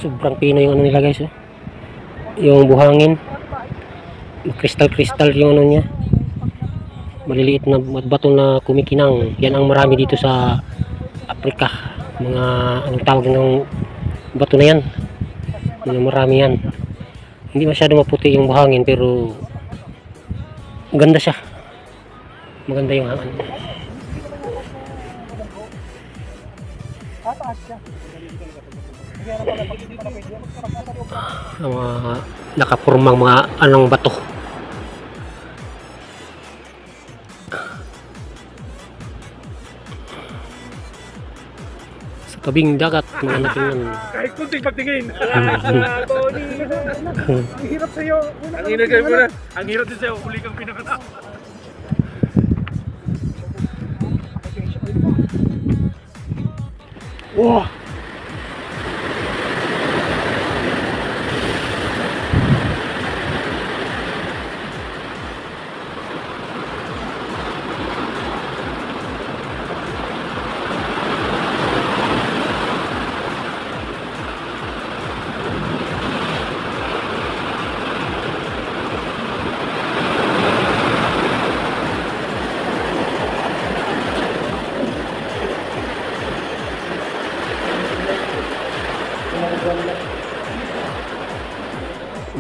Sobrang pino yung ano nila guys, oh. Yung buhangin. Kristal-kristal yung ano niya. Maliliit na bato na kumikinang. Yan ang marami dito sa Africa. Mga anong tawag ng bato na yan. Marami yan. Hindi masyado maputi yung buhangin pero maganda siya. Maganda yung hangin. Mga nakapurmang mga anong bato. Sa tabing dagat mga natingnan. Kahit kunting pagtingin. Ang hirap sa'yo. Ang hirap din sa'yo. Uli kang pinakata. Wow!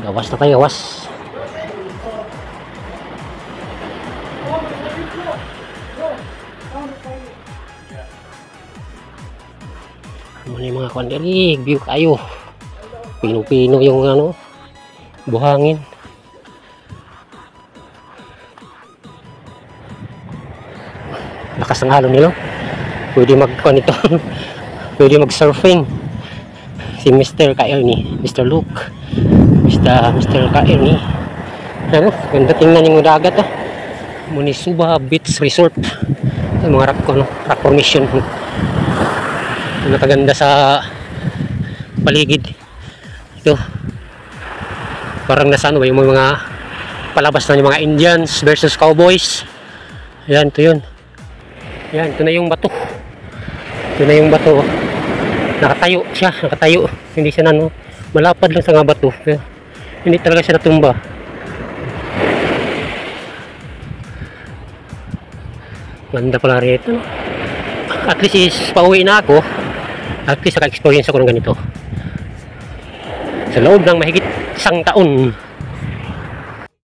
Gawas na tayo, gawas. Ano yung mga kwanderig, view kayo. Pino-pino yung ano, buhangin. Lakas ng halo nila. Pwede mag-kanito. Pwede mag-surfing. Si Mr. Kairni, Mr. Luke. Mr. Kairni. Ano, ganda tingnan yung dagat, ah. Munisuba Beach Resort. Yung mga rock, ano, rock formation. Nakaganda sa paligid. Ito. Parang nasa ano ba yung mga palabas na yung mga Indians versus Cowboys. Ayan, ito yun. Ayan, ito na yung bato. Ito na yung bato. Nakatayo siya, nakatayo. Hindi siya na, no, malapad lang sa nga bato. Pero hindi talaga siya natumba. Ganda pala rito, no? At least is pauwi na ako. At least naka-experience ako ng ganito. Sa loob ng mahigit 1 taon.